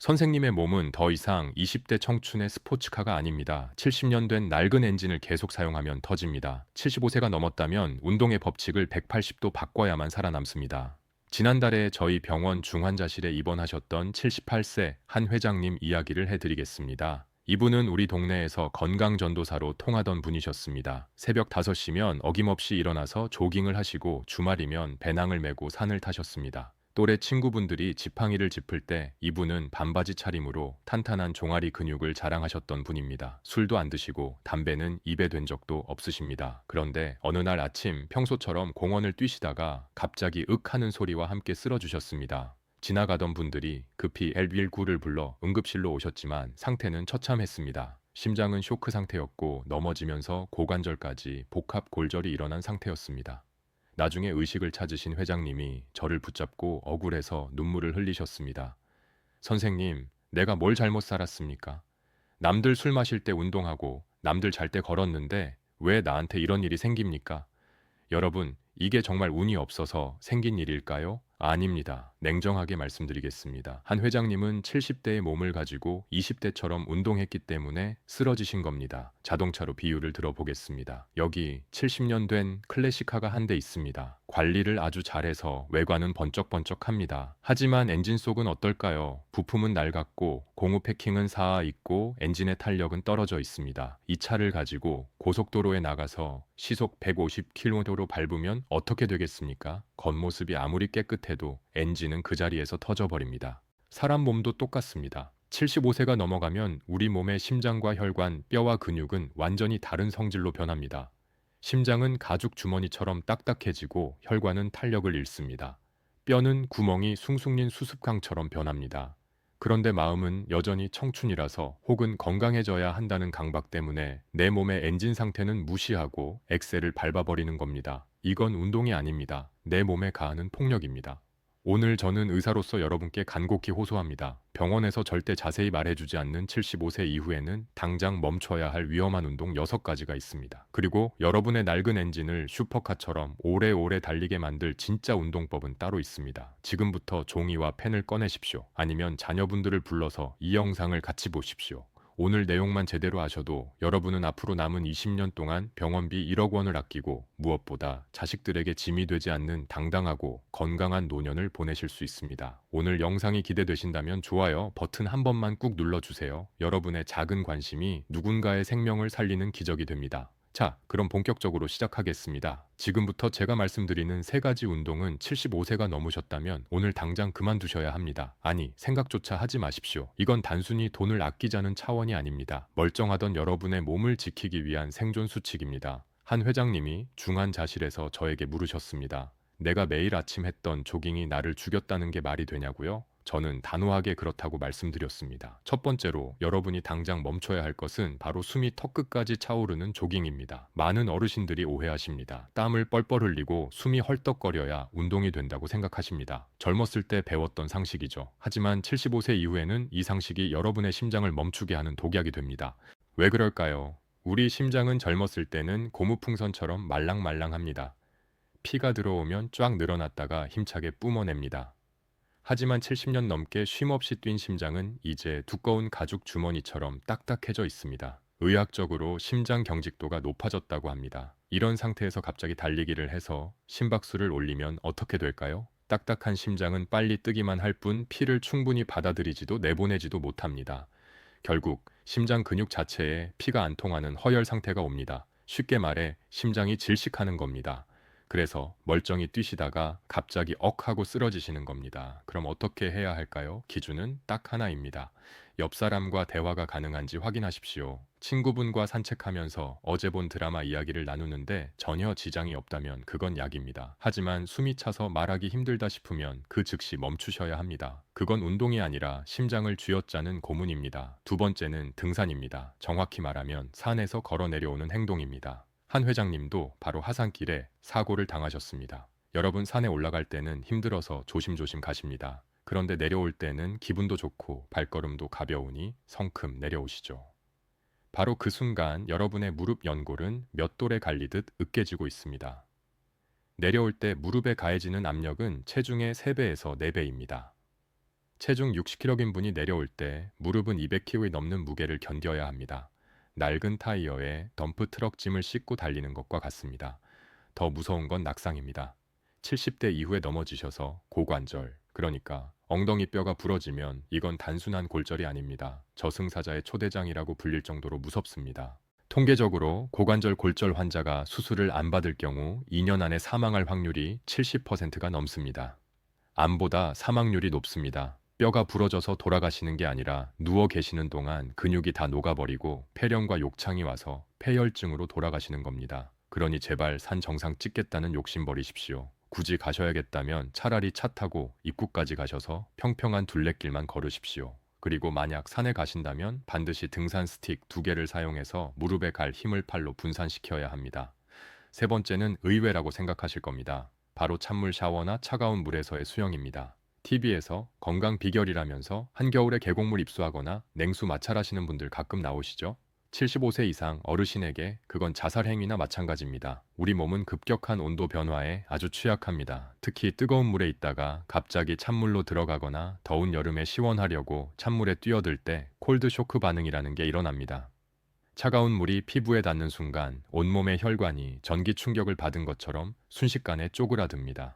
선생님의 몸은 더 이상 20대 청춘의 스포츠카가 아닙니다. 70년 된 낡은 엔진을 계속 사용하면 터집니다. 75세가 넘었다면 운동의 법칙을 180도 바꿔야만 살아남습니다. 지난달에 저희 병원 중환자실에 입원하셨던 78세 한 회장님 이야기를 해드리겠습니다. 이분은 우리 동네에서 건강전도사로 통하던 분이셨습니다. 새벽 5시면 어김없이 일어나서 조깅을 하시고 주말이면 배낭을 메고 산을 타셨습니다. 또래 친구분들이 지팡이를 짚을 때 이분은 반바지 차림으로 탄탄한 종아리 근육을 자랑하셨던 분입니다. 술도 안 드시고 담배는 입에 댄 적도 없으십니다. 그런데 어느 날 아침 평소처럼 공원을 뛰시다가 갑자기 윽 하는 소리와 함께 쓰러지셨습니다. 지나가던 분들이 급히 119를 불러 응급실로 오셨지만 상태는 처참했습니다. 심장은 쇼크 상태였고 넘어지면서 고관절까지 복합 골절이 일어난 상태였습니다. 나중에 의식을 찾으신 회장님이 저를 붙잡고 억울해서 눈물을 흘리셨습니다. 선생님, 내가 뭘 잘못 살았습니까? 남들 술 마실 때 운동하고 남들 잘 때 걸었는데 왜 나한테 이런 일이 생깁니까? 여러분, 이게 정말 운이 없어서 생긴 일일까요? 아닙니다. 냉정하게 말씀드리겠습니다. 한 회장님은 70대의 몸을 가지고 20대처럼 운동했기 때문에 쓰러지신 겁니다. 자동차로 비유를 들어보겠습니다. 여기 70년 된 클래식카가 한 대 있습니다. 관리를 아주 잘해서 외관은 번쩍번쩍합니다. 하지만 엔진 속은 어떨까요? 부품은 낡았고 공후 패킹은 사아 있고 엔진의 탄력은 떨어져 있습니다. 이 차를 가지고 고속도로에 나가서 시속 150km로 밟으면 어떻게 되겠습니까? 겉모습이 아무리 깨끗해도 엔진은 그 자리에서 터져버립니다. 사람 몸도 똑같습니다. 75세가 넘어가면 우리 몸의 심장과 혈관, 뼈와 근육은 완전히 다른 성질로 변합니다. 심장은 가죽 주머니처럼 딱딱해지고 혈관은 탄력을 잃습니다. 뼈는 구멍이 숭숭린 수습강처럼 변합니다. 그런데 마음은 여전히 청춘이라서 혹은 건강해져야 한다는 강박 때문에 내 몸의 엔진 상태는 무시하고 엑셀을 밟아버리는 겁니다. 이건 운동이 아닙니다. 내 몸에 가하는 폭력입니다. 오늘 저는 의사로서 여러분께 간곡히 호소합니다. 병원에서 절대 자세히 말해주지 않는 75세 이후에는 당장 멈춰야 할 위험한 운동 6가지가 있습니다. 그리고 여러분의 낡은 엔진을 슈퍼카처럼 오래오래 달리게 만들 진짜 운동법은 따로 있습니다. 지금부터 종이와 펜을 꺼내십시오. 아니면 자녀분들을 불러서 이 영상을 같이 보십시오. 오늘 내용만 제대로 아셔도 여러분은 앞으로 남은 20년 동안 병원비 1억 원을 아끼고 무엇보다 자식들에게 짐이 되지 않는 당당하고 건강한 노년을 보내실 수 있습니다. 오늘 영상이 기대되신다면 좋아요 버튼 한 번만 꾹 눌러주세요. 여러분의 작은 관심이 누군가의 생명을 살리는 기적이 됩니다. 자, 그럼 본격적으로 시작하겠습니다. 지금부터 제가 말씀드리는 3가지 운동은 75세가 넘으셨다면 오늘 당장 그만두셔야 합니다. 아니, 생각조차 하지 마십시오. 이건 단순히 돈을 아끼자는 차원이 아닙니다. 멀쩡하던 여러분의 몸을 지키기 위한 생존 수칙입니다. 한 회장님이 중환자실에서 저에게 물으셨습니다. 내가 매일 아침 했던 조깅이 나를 죽였다는 게 말이 되냐고요? 저는 단호하게 그렇다고 말씀드렸습니다. 첫 번째로 여러분이 당장 멈춰야 할 것은 바로 숨이 턱끝까지 차오르는 조깅입니다. 많은 어르신들이 오해하십니다. 땀을 뻘뻘 흘리고 숨이 헐떡거려야 운동이 된다고 생각하십니다. 젊었을 때 배웠던 상식이죠. 하지만 75세 이후에는 이 상식이 여러분의 심장을 멈추게 하는 독약이 됩니다. 왜 그럴까요? 우리 심장은 젊었을 때는 고무풍선처럼 말랑말랑합니다. 피가 들어오면 쫙 늘어났다가 힘차게 뿜어냅니다. 하지만 70년 넘게 쉼없이 뛴 심장은 이제 두꺼운 가죽 주머니처럼 딱딱해져 있습니다. 의학적으로 심장 경직도가 높아졌다고 합니다. 이런 상태에서 갑자기 달리기를 해서 심박수를 올리면 어떻게 될까요? 딱딱한 심장은 빨리 뜨기만 할 뿐 피를 충분히 받아들이지도 내보내지도 못합니다. 결국 심장 근육 자체에 피가 안 통하는 허열 상태가 옵니다. 쉽게 말해 심장이 질식하는 겁니다. 그래서 멀쩡히 뛰시다가 갑자기 억 하고 쓰러지시는 겁니다. 그럼 어떻게 해야 할까요? 기준은 딱 하나입니다. 옆 사람과 대화가 가능한지 확인하십시오. 친구분과 산책하면서 어제 본 드라마 이야기를 나누는데 전혀 지장이 없다면 그건 약입니다. 하지만 숨이 차서 말하기 힘들다 싶으면 그 즉시 멈추셔야 합니다. 그건 운동이 아니라 심장을 쥐어짜는 고문입니다. 두 번째는 등산입니다. 정확히 말하면 산에서 걸어 내려오는 행동입니다. 한 회장님도 바로 하산길에 사고를 당하셨습니다. 여러분 산에 올라갈 때는 힘들어서 조심조심 가십니다. 그런데 내려올 때는 기분도 좋고 발걸음도 가벼우니 성큼 내려오시죠. 바로 그 순간 여러분의 무릎 연골은 몇 돌에 갈리듯 으깨지고 있습니다. 내려올 때 무릎에 가해지는 압력은 체중의 3배에서 4배입니다. 체중 60kg인 분이 내려올 때 무릎은 200kg이 넘는 무게를 견뎌야 합니다. 낡은 타이어에 덤프 트럭 짐을 싣고 달리는 것과 같습니다. 더 무서운 건 낙상입니다. 70대 이후에 넘어지셔서 고관절, 그러니까 엉덩이 뼈가 부러지면 이건 단순한 골절이 아닙니다. 저승사자의 초대장이라고 불릴 정도로 무섭습니다. 통계적으로 고관절 골절 환자가 수술을 안 받을 경우 2년 안에 사망할 확률이 70%가 넘습니다. 암보다 사망률이 높습니다. 뼈가 부러져서 돌아가시는 게 아니라 누워 계시는 동안 근육이 다 녹아버리고 폐렴과 욕창이 와서 폐혈증으로 돌아가시는 겁니다. 그러니 제발 산 정상 찍겠다는 욕심 버리십시오. 굳이 가셔야겠다면 차라리 차 타고 입구까지 가셔서 평평한 둘레길만 걸으십시오. 그리고 만약 산에 가신다면 반드시 등산 스틱 2개를 사용해서 무릎에 갈 힘을 팔로 분산시켜야 합니다. 세 번째는 의외라고 생각하실 겁니다. 바로 찬물 샤워나 차가운 물에서의 수영입니다. TV에서 건강 비결이라면서 한겨울에 계곡물 입수하거나 냉수 마찰하시는 분들 가끔 나오시죠? 75세 이상 어르신에게 그건 자살 행위나 마찬가지입니다. 우리 몸은 급격한 온도 변화에 아주 취약합니다. 특히 뜨거운 물에 있다가 갑자기 찬물로 들어가거나 더운 여름에 시원하려고 찬물에 뛰어들 때 콜드 쇼크 반응이라는 게 일어납니다. 차가운 물이 피부에 닿는 순간 온몸의 혈관이 전기 충격을 받은 것처럼 순식간에 쪼그라듭니다.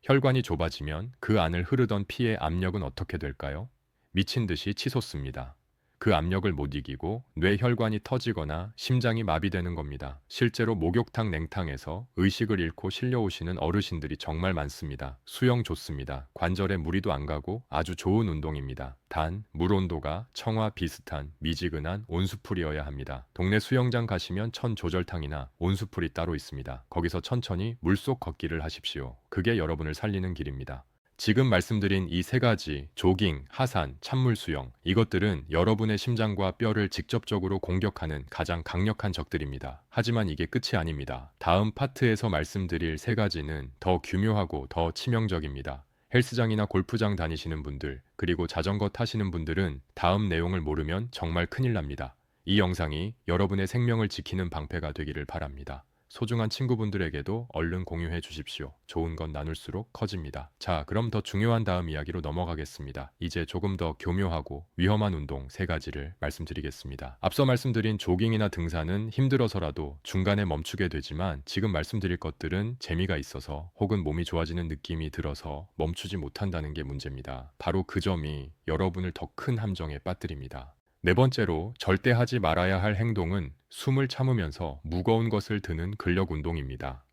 혈관이 좁아지면 그 안을 흐르던 피의 압력은 어떻게 될까요? 미친 듯이 치솟습니다. 그 압력을 못 이기고 뇌혈관이 터지거나 심장이 마비되는 겁니다. 실제로 목욕탕 냉탕에서 의식을 잃고 실려오시는 어르신들이 정말 많습니다. 수영 좋습니다. 관절에 무리도 안 가고 아주 좋은 운동입니다. 단, 물 온도가 청와 비슷한 미지근한 온수풀이어야 합니다. 동네 수영장 가시면 천 조절탕이나 온수풀이 따로 있습니다. 거기서 천천히 물속 걷기를 하십시오. 그게 여러분을 살리는 길입니다. 지금 말씀드린 이 세 가지, 조깅, 하산, 찬물 수영, 이것들은 여러분의 심장과 뼈를 직접적으로 공격하는 가장 강력한 적들입니다. 하지만 이게 끝이 아닙니다. 다음 파트에서 말씀드릴 세 가지는 더 규묘하고 더 치명적입니다. 헬스장이나 골프장 다니시는 분들, 그리고 자전거 타시는 분들은 다음 내용을 모르면 정말 큰일 납니다. 이 영상이 여러분의 생명을 지키는 방패가 되기를 바랍니다. 소중한 친구분들에게도 얼른 공유해 주십시오. 좋은 건 나눌수록 커집니다. 자, 그럼 더 중요한 다음 이야기로 넘어가겠습니다. 이제 조금 더 교묘하고 위험한 운동 세 가지를 말씀드리겠습니다. 앞서 말씀드린 조깅이나 등산은 힘들어서라도 중간에 멈추게 되지만 지금 말씀드릴 것들은 재미가 있어서 혹은 몸이 좋아지는 느낌이 들어서 멈추지 못한다는 게 문제입니다. 바로 그 점이 여러분을 더 큰 함정에 빠뜨립니다. 네 번째로 절대 하지 말아야 할 행동은 숨을 참으면서 무거운 것을 드는 근력 운동입니다.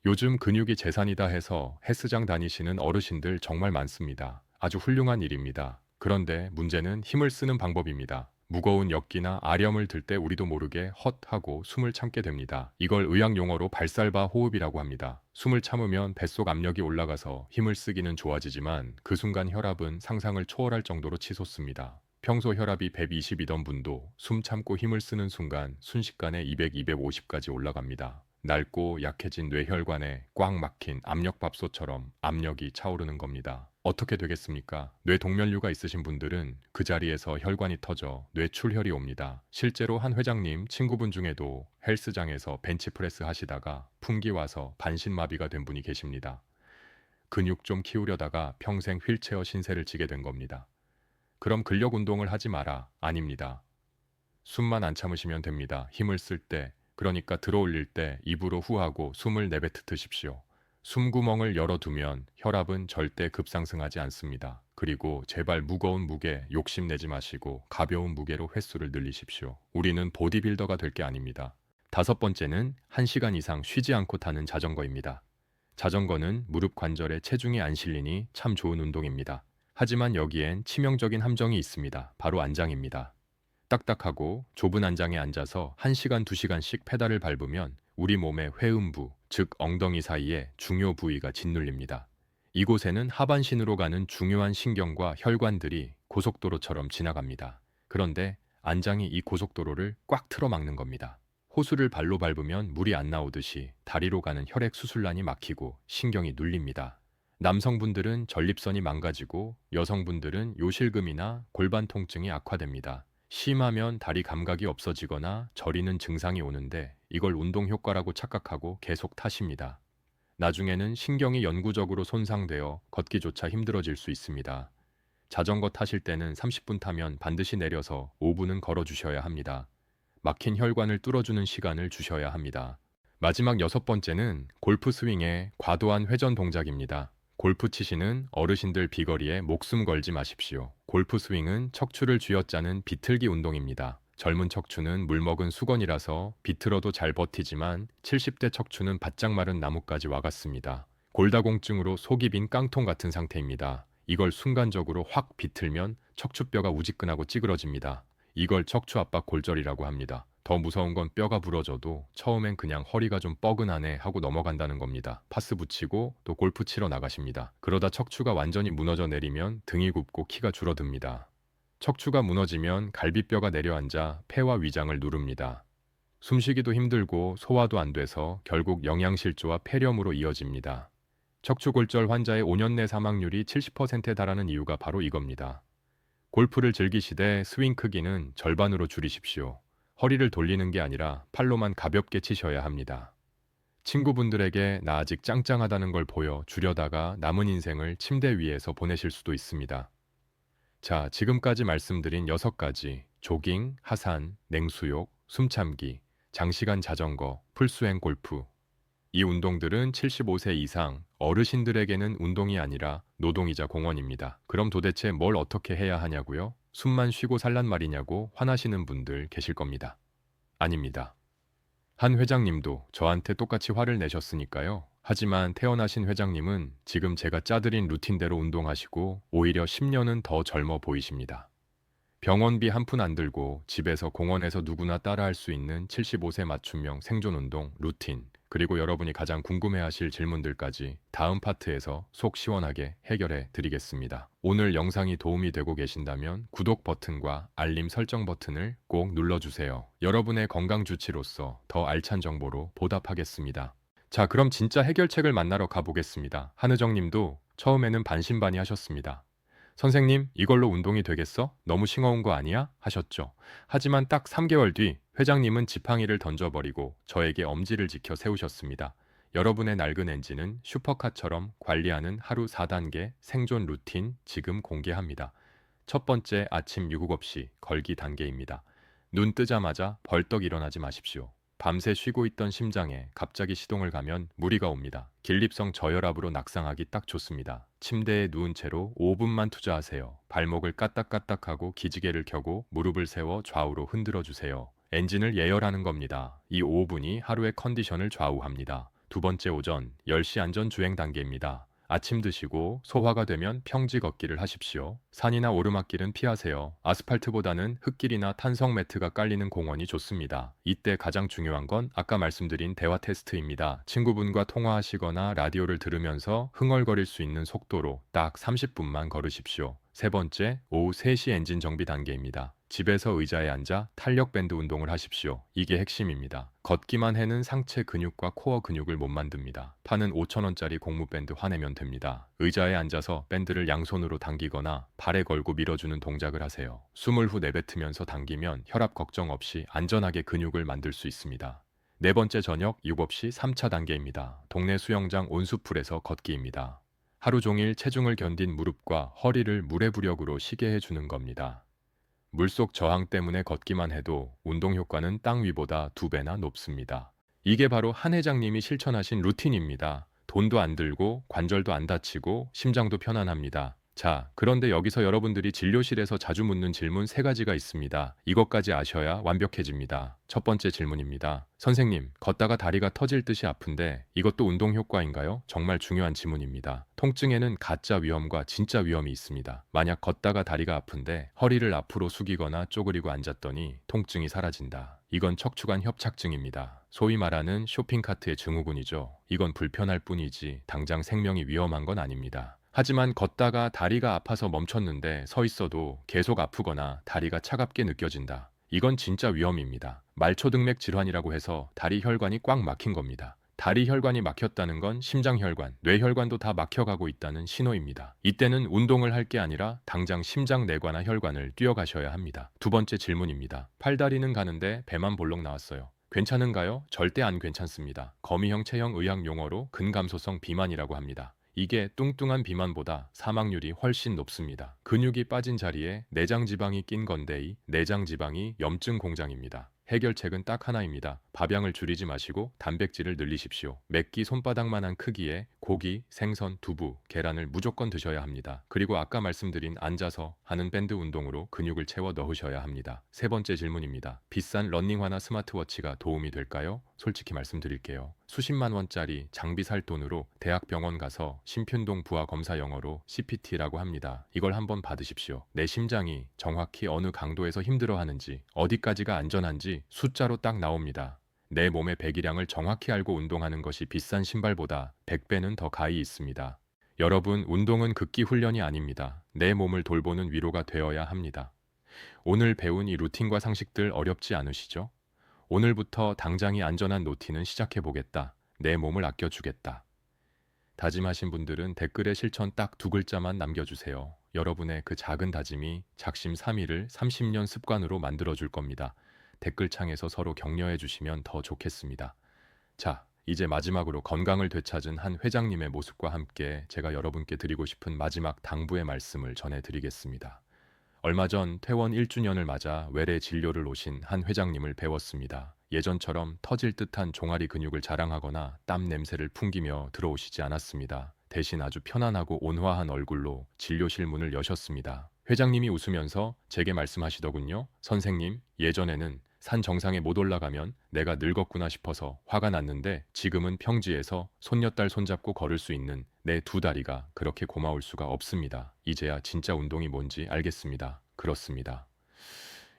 요즘 근육이 재산이다 해서 헬스장 다니시는 어르신들 정말 많습니다. 아주 훌륭한 일입니다. 그런데 문제는 힘을 쓰는 방법입니다. 무거운 역기나 아령을 들 때 우리도 모르게 헛하고 숨을 참게 됩니다. 이걸 의학 용어로 발살바 호흡이라고 합니다. 숨을 참으면 뱃속 압력이 올라가서 힘을 쓰기는 좋아지지만 그 순간 혈압은 상상을 초월할 정도로 치솟습니다. 평소 혈압이 120이던 분도 숨 참고 힘을 쓰는 순간 순식간에 200, 250까지 올라갑니다. 낡고 약해진 뇌혈관에 꽉 막힌 압력밥솥처럼 압력이 차오르는 겁니다. 어떻게 되겠습니까? 뇌동면류가 있으신 분들은 그 자리에서 혈관이 터져 뇌출혈이 옵니다. 실제로 한 회장님 친구분 중에도 헬스장에서 벤치프레스 하시다가 풍기 와서 반신마비가 된 분이 계십니다. 근육 좀 키우려다가 평생 휠체어 신세를 지게 된 겁니다. 그럼 근력 운동을 하지 마라. 아닙니다. 숨만 안 참으시면 됩니다. 힘을 쓸 때, 그러니까 들어올릴 때 입으로 후하고 숨을 내뱉으십시오. 숨구멍을 열어두면 혈압은 절대 급상승하지 않습니다. 그리고 제발 무거운 무게 욕심내지 마시고 가벼운 무게로 횟수를 늘리십시오. 우리는 보디빌더가 될 게 아닙니다. 다섯 번째는 1시간 이상 쉬지 않고 타는 자전거입니다. 자전거는 무릎 관절에 체중이 안 실리니 참 좋은 운동입니다. 하지만 여기엔 치명적인 함정이 있습니다. 바로 안장입니다. 딱딱하고 좁은 안장에 앉아서 1시간, 2시간씩 페달을 밟으면 우리 몸의 회음부, 즉 엉덩이 사이에 중요 부위가 짓눌립니다. 이곳에는 하반신으로 가는 중요한 신경과 혈관들이 고속도로처럼 지나갑니다. 그런데 안장이 이 고속도로를 꽉 틀어막는 겁니다. 호수를 발로 밟으면 물이 안 나오듯이 다리로 가는 혈액 수술란이 막히고 신경이 눌립니다. 남성분들은 전립선이 망가지고 여성분들은 요실금이나 골반 통증이 악화됩니다. 심하면 다리 감각이 없어지거나 저리는 증상이 오는데 이걸 운동 효과라고 착각하고 계속 타십니다. 나중에는 신경이 영구적으로 손상되어 걷기조차 힘들어질 수 있습니다. 자전거 타실 때는 30분 타면 반드시 내려서 5분은 걸어주셔야 합니다. 막힌 혈관을 뚫어주는 시간을 주셔야 합니다. 마지막 6번째는 골프 스윙의 과도한 회전 동작입니다. 골프 치시는 어르신들 비거리에 목숨 걸지 마십시오. 골프 스윙은 척추를 쥐어짜는 비틀기 운동입니다. 젊은 척추는 물먹은 수건이라서 비틀어도 잘 버티지만 70대 척추는 바짝 마른 나뭇가지 와 같습니다. 골다공증으로 속이 빈 깡통 같은 상태입니다. 이걸 순간적으로 확 비틀면 척추뼈가 우지끈하고 찌그러집니다. 이걸 척추 압박 골절이라고 합니다. 더 무서운 건 뼈가 부러져도 처음엔 그냥 허리가 좀 뻐근하네 하고 넘어간다는 겁니다. 파스 붙이고 또 골프 치러 나가십니다. 그러다 척추가 완전히 무너져 내리면 등이 굽고 키가 줄어듭니다. 척추가 무너지면 갈비뼈가 내려앉아 폐와 위장을 누릅니다. 숨쉬기도 힘들고 소화도 안 돼서 결국 영양실조와 폐렴으로 이어집니다. 척추골절 환자의 5년 내 사망률이 70%에 달하는 이유가 바로 이겁니다. 골프를 즐기시되 스윙 크기는 절반으로 줄이십시오. 허리를 돌리는 게 아니라 팔로만 가볍게 치셔야 합니다. 친구분들에게 나 아직 짱짱하다는 걸 보여 주려다가 남은 인생을 침대 위에서 보내실 수도 있습니다. 자, 지금까지 말씀드린 6가지 조깅, 하산, 냉수욕, 숨참기, 장시간 자전거, 풀수행 골프 이 운동들은 75세 이상 어르신들에게는 운동이 아니라 노동이자 공원입니다. 그럼 도대체 뭘 어떻게 해야 하냐고요? 숨만 쉬고 살란 말이냐고 화나시는 분들 계실 겁니다. 아닙니다. 한 회장님도 저한테 똑같이 화를 내셨으니까요. 하지만 태어나신 회장님은 지금 제가 짜드린 루틴대로 운동하시고 오히려 10년은 더 젊어 보이십니다. 병원비 한 푼 안 들고 집에서 공원에서 누구나 따라할 수 있는 75세 맞춤형 생존 운동 루틴, 그리고 여러분이 가장 궁금해하실 질문들까지 다음 파트에서 속 시원하게 해결해 드리겠습니다. 오늘 영상이 도움이 되고 계신다면 구독 버튼과 알림 설정 버튼을 꼭 눌러주세요. 여러분의 건강 주치로서 더 알찬 정보로 보답하겠습니다. 자, 그럼 진짜 해결책을 만나러 가보겠습니다. 한의정님도 처음에는 반신반의하셨습니다. 선생님, 이걸로 운동이 되겠어? 너무 싱거운 거 아니야? 하셨죠. 하지만 딱 3개월 뒤 회장님은 지팡이를 던져버리고 저에게 엄지를 지켜 세우셨습니다. 여러분의 낡은 엔진은 슈퍼카처럼 관리하는 하루 4단계 생존 루틴 지금 공개합니다. 첫 번째, 아침 유급 없이 걸기 단계입니다. 눈 뜨자마자 벌떡 일어나지 마십시오. 밤새 쉬고 있던 심장에 갑자기 시동을 가면 무리가 옵니다. 길립성 저혈압으로 낙상하기 딱 좋습니다. 침대에 누운 채로 5분만 투자하세요. 발목을 까딱까딱하고 기지개를 켜고 무릎을 세워 좌우로 흔들어 주세요. 엔진을 예열하는 겁니다. 이 5분이 하루의 컨디션을 좌우합니다. 두 번째, 오전 10시 안전 주행 단계입니다. 아침 드시고 소화가 되면 평지 걷기를 하십시오. 산이나 오르막길은 피하세요. 아스팔트보다는 흙길이나 탄성 매트가 깔리는 공원이 좋습니다. 이때 가장 중요한 건 아까 말씀드린 대화 테스트입니다. 친구분과 통화하시거나 라디오를 들으면서 흥얼거릴 수 있는 속도로 딱 30분만 걸으십시오. 세 번째, 오후 3시 엔진 정비 단계입니다. 집에서 의자에 앉아 탄력 밴드 운동을 하십시오. 이게 핵심입니다. 걷기만 해는 상체 근육과 코어 근육을 못 만듭니다. 파는 5,000원짜리 고무 밴드 화내면 됩니다. 의자에 앉아서 밴드를 양손으로 당기거나 발에 걸고 밀어주는 동작을 하세요. 숨을 후 내뱉으면서 당기면 혈압 걱정 없이 안전하게 근육을 만들 수 있습니다. 네 번째, 저녁 6 없이 3차 단계입니다. 동네 수영장 온수풀에서 걷기입니다. 하루 종일 체중을 견딘 무릎과 허리를 무레부력으로 쉬게 해주는 겁니다. 물속 저항 때문에 걷기만 해도 운동 효과는 땅 위보다 2배나 높습니다. 이게 바로 한 회장님이 실천하신 루틴입니다. 돈도 안 들고 관절도 안 다치고 심장도 편안합니다. 자, 그런데 여기서 여러분들이 진료실에서 자주 묻는 질문 3가지가 있습니다. 이것까지 아셔야 완벽해집니다. 첫 번째 질문입니다. 선생님, 걷다가 다리가 터질 듯이 아픈데 이것도 운동 효과인가요? 정말 중요한 질문입니다. 통증에는 가짜 위험과 진짜 위험이 있습니다. 만약 걷다가 다리가 아픈데 허리를 앞으로 숙이거나 쪼그리고 앉았더니 통증이 사라진다. 이건 척추관 협착증입니다. 소위 말하는 쇼핑카트의 증후군이죠. 이건 불편할 뿐이지 당장 생명이 위험한 건 아닙니다. 하지만 걷다가 다리가 아파서 멈췄는데 서 있어도 계속 아프거나 다리가 차갑게 느껴진다. 이건 진짜 위험입니다. 말초등맥 질환이라고 해서 다리 혈관이 꽉 막힌 겁니다. 다리 혈관이 막혔다는 건 심장혈관, 뇌혈관도 다 막혀가고 있다는 신호입니다. 이때는 운동을 할 게 아니라 당장 심장 내과나 혈관을 뛰어가셔야 합니다. 두 번째 질문입니다. 팔다리는 가는데 배만 볼록 나왔어요. 괜찮은가요? 절대 안 괜찮습니다. 거미형 체형 의학 용어로 근감소성 비만이라고 합니다. 이게 뚱뚱한 비만보다 사망률이 훨씬 높습니다. 근육이 빠진 자리에 내장 지방이 낀 건데 이 내장 지방이 염증 공장입니다. 해결책은 딱 하나입니다. 밥양을 줄이지 마시고 단백질을 늘리십시오. 매끼 손바닥만한 크기의 고기, 생선, 두부, 계란을 무조건 드셔야 합니다. 그리고 아까 말씀드린 앉아서 하는 밴드 운동으로 근육을 채워 넣으셔야 합니다. 세 번째 질문입니다. 비싼 러닝화나 스마트워치가 도움이 될까요? 솔직히 말씀드릴게요. 수십만 원짜리 장비 살 돈으로 대학병원 가서 심편동 부하 검사 영어로 CPT라고 합니다. 이걸 한번 받으십시오. 내 심장이 정확히 어느 강도에서 힘들어하는지, 어디까지가 안전한지 숫자로 딱 나옵니다. 내 몸의 배기량을 정확히 알고 운동하는 것이 비싼 신발보다 100배는 더 가히 있습니다. 여러분, 운동은 극기 훈련이 아닙니다. 내 몸을 돌보는 위로가 되어야 합니다. 오늘 배운 이 루틴과 상식들 어렵지 않으시죠? 오늘부터 당장이 안전한 루틴은 시작해보겠다. 내 몸을 아껴주겠다. 다짐하신 분들은 댓글에 실천 딱 두 글자만 남겨주세요. 여러분의 그 작은 다짐이 작심 삼일을 30년 습관으로 만들어줄 겁니다. 댓글창에서 서로 격려해 주시면 더 좋겠습니다. 자, 이제 마지막으로 건강을 되찾은 한 회장님의 모습과 함께 제가 여러분께 드리고 싶은 마지막 당부의 말씀을 전해드리겠습니다. 얼마 전 퇴원 1주년을 맞아 외래 진료를 오신 한 회장님을 배웠습니다. 예전처럼 터질 듯한 종아리 근육을 자랑하거나 땀 냄새를 풍기며 들어오시지 않았습니다. 대신 아주 편안하고 온화한 얼굴로 진료실 문을 여셨습니다. 회장님이 웃으면서 제게 말씀하시더군요. 선생님, 예전에는 산 정상에 못 올라가면 내가 늙었구나 싶어서 화가 났는데 지금은 평지에서 손녀딸 손잡고 걸을 수 있는 내 두 다리가 그렇게 고마울 수가 없습니다. 이제야 진짜 운동이 뭔지 알겠습니다. 그렇습니다.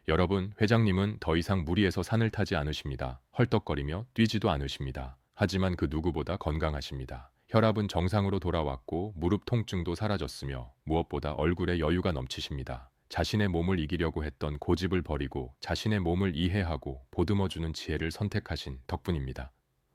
여러분, 회장님은 더 이상 무리해서 산을 타지 않으십니다. 헐떡거리며 뛰지도 않으십니다. 하지만 그 누구보다 건강하십니다. 혈압은 정상으로 돌아왔고 무릎 통증도 사라졌으며 무엇보다 얼굴에 여유가 넘치십니다. 자신의 몸을 이기려고 했던 고집을 버리고 자신의 몸을 이해하고 보듬어주는 지혜를 선택하신 덕분입니다.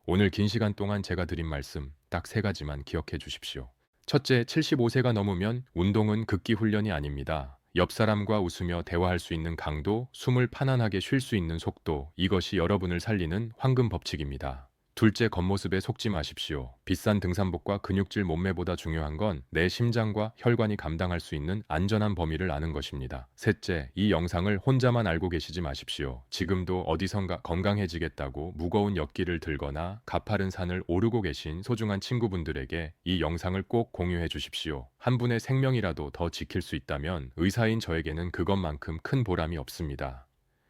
오늘 긴 시간 동안 제가 드린 말씀 딱 세 가지만 기억해 주십시오. 첫째, 75세가 넘으면 운동은 극기 훈련이 아닙니다. 옆 사람과 웃으며 대화할 수 있는 강도, 숨을 편안하게 쉴 수 있는 속도, 이것이 여러분을 살리는 황금 법칙입니다. 둘째, 겉모습에 속지 마십시오. 비싼 등산복과 근육질 몸매보다 중요한 건 내 심장과 혈관이 감당할 수 있는 안전한 범위를 아는 것입니다. 셋째, 이 영상을 혼자만 알고 계시지 마십시오. 지금도 어디선가 건강해지겠다고 무거운 역기를 들거나 가파른 산을 오르고 계신 소중한 친구분들에게 이 영상을 꼭 공유해 주십시오. 한 분의 생명이라도 더 지킬 수 있다면 의사인 저에게는 그것만큼 큰 보람이 없습니다.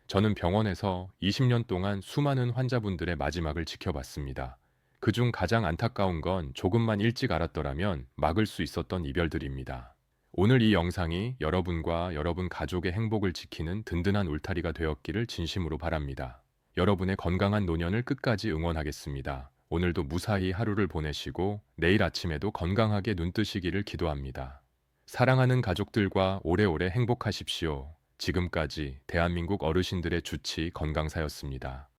저는 병원에서 20년 동안 수많은 환자분들의 마지막을 지켜봤습니다. 그중 가장 안타까운 건 조금만 일찍 알았더라면 막을 수 있었던 이별들입니다. 오늘 이 영상이 여러분과 여러분 가족의 행복을 지키는 든든한 울타리가 되었기를 진심으로 바랍니다. 여러분의 건강한 노년을 끝까지 응원하겠습니다. 오늘도 무사히 하루를 보내시고 내일 아침에도 건강하게 눈뜨시기를 기도합니다. 사랑하는 가족들과 오래오래 행복하십시오. 지금까지 대한민국 어르신들의 주치 건강사였습니다.